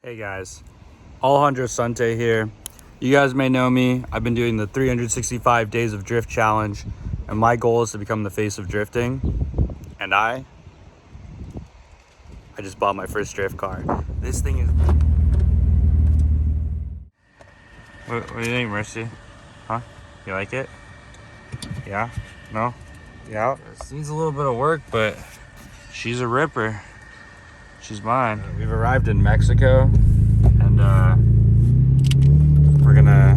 Hey guys, Alejandro Sante here. You guys may know me. I've been doing the 365 Days of Drift Challenge, and my goal is to become the face of drifting. And I just bought my first drift car. This thing is... What do you think, Mercy? Huh? You like it? Yeah? No? Yeah? It needs a little bit of work, but She's a ripper. She's mine. We've arrived in Mexico, and we're gonna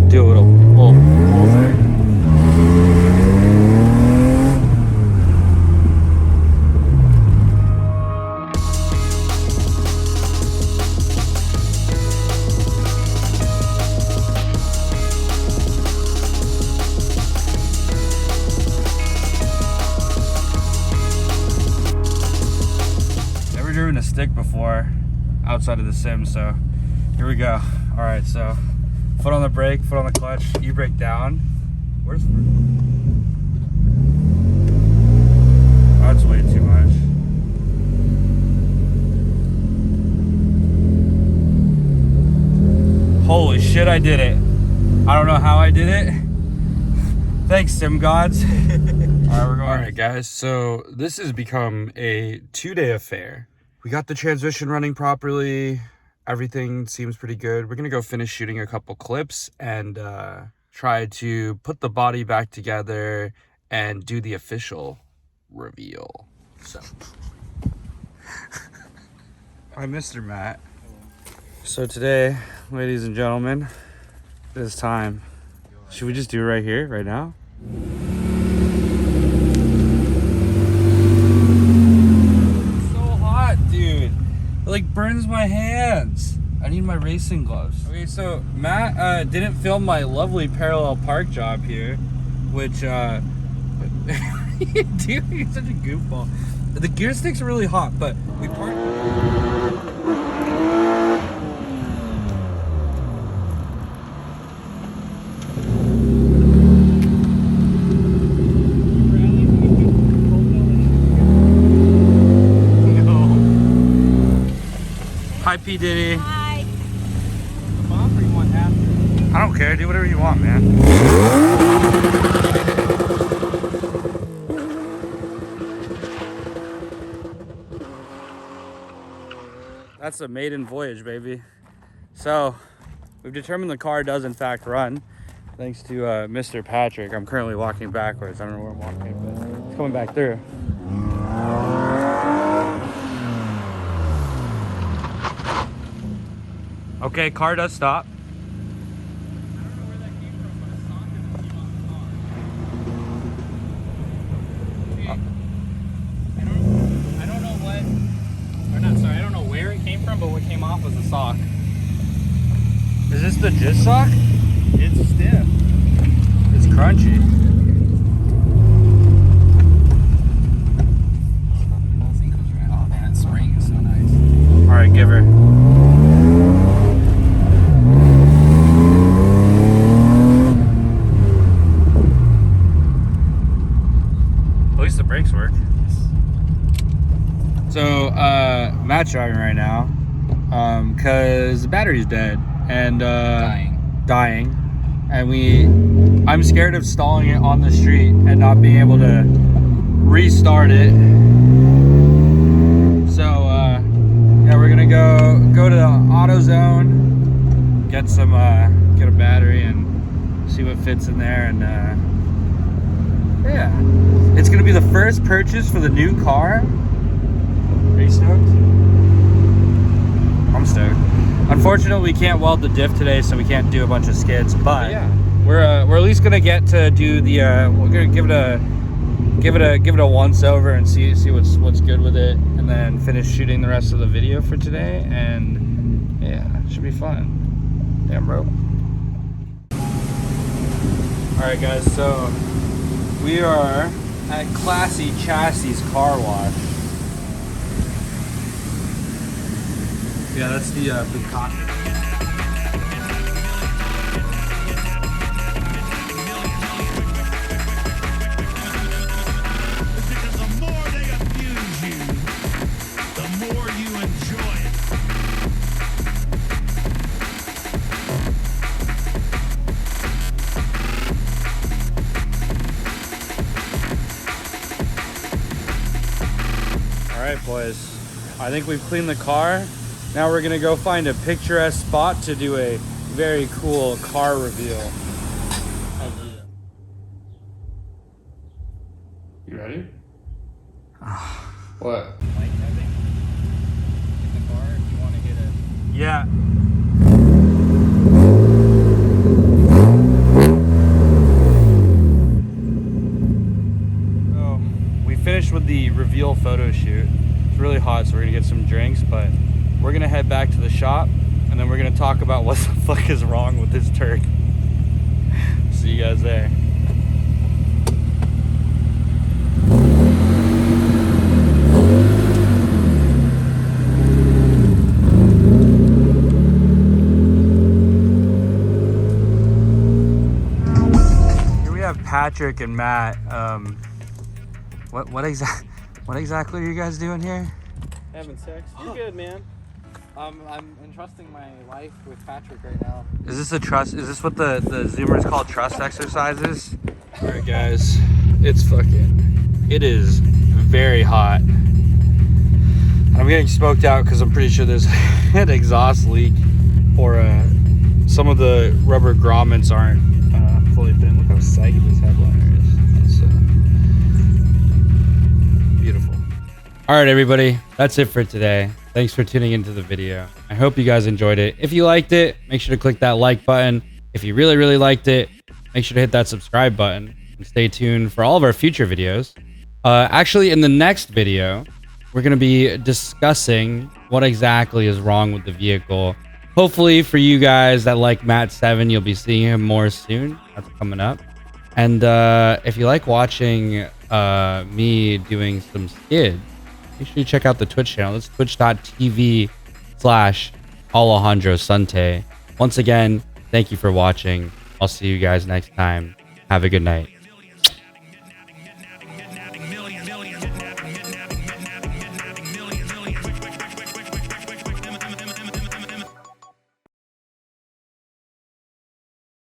do a little pull there. Driven a stick before outside of the sim, so here we go. All right, so foot on the brake, foot on the clutch, e-brake down. Where's... Oh, that's way too much. Holy shit, I did it. I don't know how I did it. Thanks, sim gods. All right, we're going. All right, guys, so this has become a 2-day affair. We got the transmission running properly. Everything seems pretty good. We're gonna go finish shooting a couple clips and try to put the body back together and do the official reveal. So, hi, Mr. Matt. So today, ladies and gentlemen, it is time. Should we just do it right here, right now? Like burns my hands. I need my racing gloves. Okay, so Matt didn't film my lovely parallel park job here, which dude, you're such a goofball. The gear sticks are really hot, but we parked. Hi, P. Diddy. Hi. Bump or you want half? I don't care. Do whatever you want, man. That's a maiden voyage, baby. So, we've determined the car does in fact run, thanks to Mr. Patrick. I'm currently walking backwards. I don't know where I'm walking, but it's coming back through. Okay, car does stop. I don't know where that came from, but a socket came on the car. I don't know what, or not, sorry, I don't know where it came from, but what came off was a sock. Is this the Jizz sock? It's stiff. It's crunchy. Oh man, that spring is so nice. All right, give her. The brakes work. So Matt's driving right now because the battery's dead and dying, and I'm scared of stalling it on the street and not being able to restart it. So yeah, we're gonna go to the AutoZone, get a battery and see what fits in there, and yeah, it's gonna be the first purchase for the new car. Are you stoked? I'm stoked. Unfortunately, we can't weld the diff today, so we can't do a bunch of skids. But yeah, we're at least gonna get to do the. We're gonna give it a once over and see what's good with it, and then finish shooting the rest of the video for today. And yeah, it should be fun. Damn, bro. All right, guys. So we are at Classy Chassis Car Wash. Yeah, that's the big cockpit. Because the more they abuse you, the more you enjoy it. boys. I think we've cleaned the car. Now we're gonna go find a picturesque spot to do a very cool car reveal. You ready? What? Like, I think in the car, if you want to get a... Yeah. So, we finished with the reveal photo shoot. It's really hot, so we're gonna get some drinks, but we're gonna head back to the shop, and then we're gonna talk about what the fuck is wrong with this turd. See you guys there. Patrick and Matt, what exactly are you guys doing here? Having sex. You're good, man. I'm entrusting my life with Patrick right now. Is this a trust? Is this what the Zoomers call trust exercises? All right, guys, it is very hot. I'm getting smoked out because I'm pretty sure there's an exhaust leak, or some of the rubber grommets aren't fully thin. Look how saggy this headliner is. That's beautiful. All right, everybody, that's it for today. Thanks for tuning into the video. I hope you guys enjoyed it. If you liked it, make sure to click that like button. If you really, really liked it, make sure to hit that subscribe button and stay tuned for all of our future videos. Actually, in the next video, we're going to be discussing what exactly is wrong with the vehicle. Hopefully for you guys that like Matt 7, you'll be seeing him more soon. That's coming up. And if you like watching me doing some skids, make sure you check out the Twitch channel. It's twitch.tv/Alejandro Sante. Once again, thank you for watching. I'll see you guys next time. Have a good night.